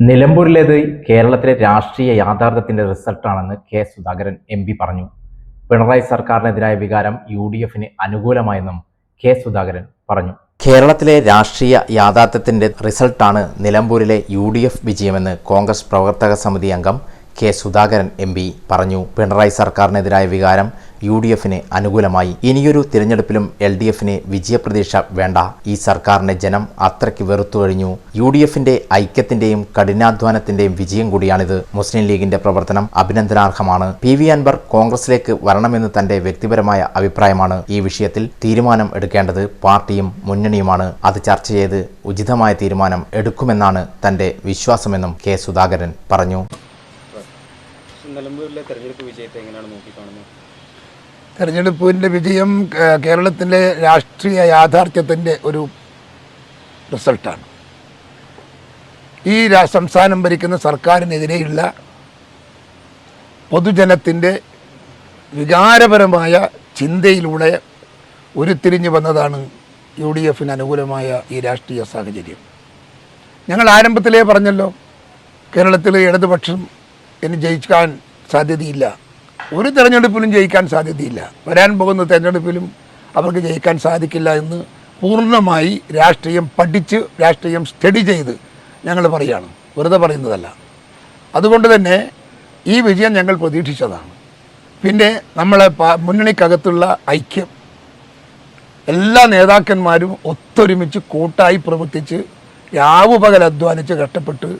നിലമ്പൂരിലേത് കേരളത്തിലെ രാഷ്ട്രീയ യാഥാർത്ഥ്യത്തിന്റെ റിസൾട്ടാണെന്ന് K Sudhakaran M P പറഞ്ഞു. പിണറായി സർക്കാരിനെതിരായ വികാരം UDF-ന് അനുകൂലമായെന്നും കെ സുധാകരൻ പറഞ്ഞു. കേരളത്തിലെ രാഷ്ട്രീയ യാഥാർത്ഥ്യത്തിന്റെ റിസൾട്ടാണ് നിലമ്പൂരിലെ UDF വിജയമെന്ന് കോൺഗ്രസ് പ്രവർത്തക സമിതി അംഗം കെ സുധാകരൻ എം പി പറഞ്ഞു. പിണറായി സർക്കാരിനെതിരായ വികാരം UDF-ന് അനുകൂലമായി. ഇനിയൊരു തിരഞ്ഞെടുപ്പിലും LDF-ന് വിജയപ്രതീക്ഷ വേണ്ട. ഈ സർക്കാരിനെ ജനം അത്രയ്ക്ക് വെറുത്തു കഴിഞ്ഞു. UDF-ന്റെ ഐക്യത്തിന്റെയും കഠിനാധ്വാനത്തിന്റെയും വിജയം കൂടിയാണിത്. മുസ്ലിം ലീഗിന്റെ പ്രവർത്തനം അഭിനന്ദനാർഹമാണ്. PV അൻവർ കോൺഗ്രസിലേക്ക് വരണമെന്ന് തന്റെ വ്യക്തിപരമായ അഭിപ്രായമാണ്. ഈ വിഷയത്തിൽ തീരുമാനം എടുക്കേണ്ടത് പാർട്ടിയും മുന്നണിയുമാണ്. അത് ചർച്ച ചെയ്ത് ഉചിതമായ തീരുമാനം എടുക്കുമെന്നാണ് തന്റെ വിശ്വാസമെന്നും കെ സുധാകരൻ പറഞ്ഞു. നിലമ്പൂരിലെ തെരഞ്ഞെടുപ്പ് വിജയത്തെ എങ്ങനെയാണ് നോക്കിക്കാണുന്നത്? തെരഞ്ഞെടുപ്പിൻ്റെ വിജയം കേരളത്തിലെ രാഷ്ട്രീയ യാഥാർത്ഥ്യത്തിൻ്റെ ഒരു റിസൾട്ടാണ്. ഈ സംസ്ഥാനം ഭരിക്കുന്ന സർക്കാരിനെതിരെയുള്ള പൊതുജനത്തിൻ്റെ വികാരപരമായ ചിന്തയിലൂടെ ഉരുത്തിരിഞ്ഞു വന്നതാണ് UDF-ന് അനുകൂലമായ ഈ രാഷ്ട്രീയ സാഹചര്യം. ഞങ്ങൾ ആരംഭത്തിലേ പറഞ്ഞല്ലോ, കേരളത്തിലെ ഇടതുപക്ഷം ഇനി ജയിക്കാൻ സാധ്യതയില്ല. ഒരു തെരഞ്ഞെടുപ്പിലും ജയിക്കാൻ സാധ്യതയില്ല. വരാൻ പോകുന്ന തെരഞ്ഞെടുപ്പിലും അവർക്ക് ജയിക്കാൻ സാധിക്കില്ല എന്ന് പൂർണ്ണമായി രാഷ്ട്രീയം പഠിച്ച് രാഷ്ട്രീയം സ്റ്റഡി ചെയ്ത് ഞങ്ങൾ പറയുകയാണ്, വെറുതെ പറയുന്നതല്ല. അതുകൊണ്ട് തന്നെ ഈ വിജയം ഞങ്ങൾ പ്രതീക്ഷിച്ചതാണ്. പിന്നെ നമ്മളെ മുന്നണിക്കകത്തുള്ള ഐക്യം, എല്ലാ നേതാക്കന്മാരും ഒത്തൊരുമിച്ച് കൂട്ടായി പ്രവർത്തിച്ച് രാവുപകൽ അധ്വാനിച്ച് കഷ്ടപ്പെട്ട്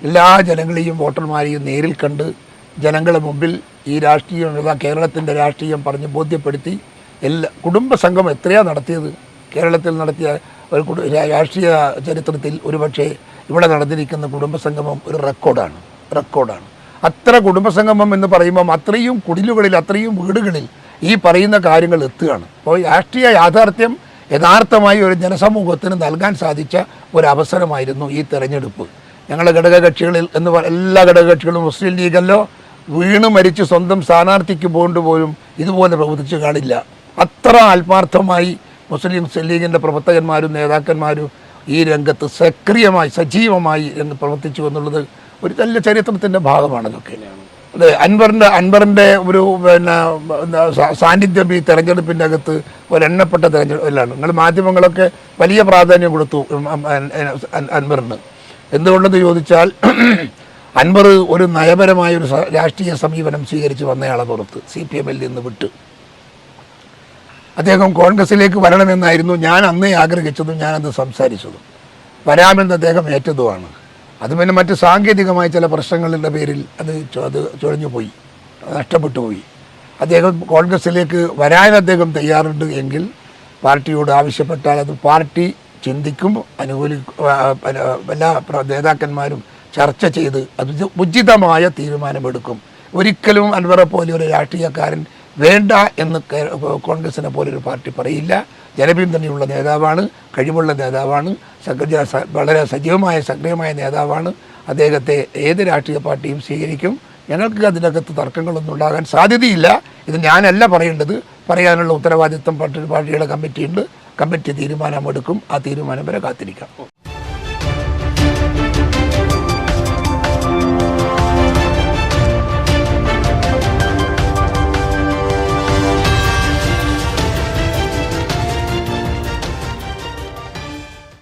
എല്ലാ ജനങ്ങളെയും വോട്ടർമാരെയും നേരിൽ കണ്ട് ജനങ്ങളുടെ മുമ്പിൽ ഈ രാഷ്ട്രീയം, കേരളത്തിൻ്റെ രാഷ്ട്രീയം പറഞ്ഞ് ബോധ്യപ്പെടുത്തി കുടുംബസംഘം എത്രയാണ് നടത്തിയത്. കേരളത്തിൽ നടത്തിയ ഒരു രാഷ്ട്രീയ ചരിത്രത്തിൽ ഒരുപക്ഷെ ഇവിടെ നടന്നിരിക്കുന്ന കുടുംബസംഗമം ഒരു റെക്കോർഡാണ്. അത്ര കുടുംബസംഗമം എന്ന് പറയുമ്പം അത്രയും കുടിലുകളിൽ, അത്രയും വീടുകളിൽ ഈ പറയുന്ന കാര്യങ്ങൾ എത്തുകയാണ്. അപ്പോൾ രാഷ്ട്രീയ യാഥാർത്ഥ്യം യഥാർത്ഥമായി ഒരു ജനസമൂഹത്തിന് നൽകാൻ സാധിച്ച ഒരവസരമായിരുന്നു ഈ തെരഞ്ഞെടുപ്പ്. ഞങ്ങളുടെ ഘടകകക്ഷികളിൽ എല്ലാ ഘടകകക്ഷികളും മുസ്ലിം ലീഗല്ലോ വീണ് മരിച്ച് സ്വന്തം സ്ഥാനാർത്ഥിക്ക് പോലും ഇതുപോലെ പ്രവർത്തിച്ചു കാണില്ല. അത്ര ആത്മാർത്ഥമായി മുസ്ലിം ലീഗിൻ്റെ പ്രവർത്തകന്മാരും നേതാക്കന്മാരും ഈ രംഗത്ത് സജീവമായി പ്രവർത്തിച്ചു എന്നുള്ളത് ഒരു നല്ല ചരിത്രത്തിൻ്റെ ഭാഗമാണ്. അതൊക്കെ അതെ, അൻവറിൻ്റെ ഒരു സാന്നിധ്യം ഈ തെരഞ്ഞെടുപ്പിൻ്റെ അകത്ത് ഒരെണ്ണപ്പെട്ട തെരഞ്ഞെടുപ്പിലാണ്. നിങ്ങൾ മാധ്യമങ്ങളൊക്കെ വലിയ പ്രാധാന്യം കൊടുത്തു അൻവറിന്. എന്തുകൊണ്ടെന്ന് ചോദിച്ചാൽ അൻവർ ഒരു നയപരമായ ഒരു രാഷ്ട്രീയ സമീപനം സ്വീകരിച്ച് വന്നയാളെ പുറത്ത് CPM-ൽ നിന്ന് വിട്ട് അദ്ദേഹം കോൺഗ്രസിലേക്ക് വരണമെന്നായിരുന്നു ഞാൻ അന്നേ ആഗ്രഹിച്ചതും ഞാനന്ന് സംസാരിച്ചതും. വരാമെന്ന് അദ്ദേഹം ഏറ്റതുമാണ്. അത് പിന്നെ മറ്റ് സാങ്കേതികമായ ചില പ്രശ്നങ്ങളുടെ പേരിൽ അത് ചുഴഞ്ഞുപോയി, നഷ്ടപ്പെട്ടു പോയി. അദ്ദേഹം കോൺഗ്രസിലേക്ക് വരാൻ അദ്ദേഹം തയ്യാറുണ്ട് എങ്കിൽ പാർട്ടിയോട് ആവശ്യപ്പെട്ടാൽ അത് പാർട്ടി ചിന്തിക്കും, എല്ലാ നേതാക്കന്മാരും ചർച്ച ചെയ്ത് അത് ഉചിതമായ തീരുമാനമെടുക്കും. ഒരിക്കലും അൻവറെ പോലെ ഒരു രാഷ്ട്രീയക്കാരൻ വേണ്ട എന്ന് കോൺഗ്രസിനെ പോലെ ഒരു പാർട്ടി പറയില്ല. ജനപിന്തുണയുള്ള നേതാവാണ്, കഴിവുള്ള നേതാവാണ്, വളരെ സക്രിയമായ നേതാവാണ്. അദ്ദേഹത്തെ ഏത് രാഷ്ട്രീയ പാർട്ടിയും സ്വീകരിക്കും. ഞങ്ങൾക്ക് അതിനകത്ത് തർക്കങ്ങളൊന്നും ഉണ്ടാകാൻ സാധ്യതയില്ല. ഇത് ഞാനല്ല പറയേണ്ടത്, പറയാനുള്ള ഉത്തരവാദിത്വം പാർട്ടിയുടെ കമ്മിറ്റിയുണ്ട്. കമ്മിറ്റി തീരുമാനമെടുക്കും. ആ തീരുമാനം വരെ കാത്തിരിക്കാം.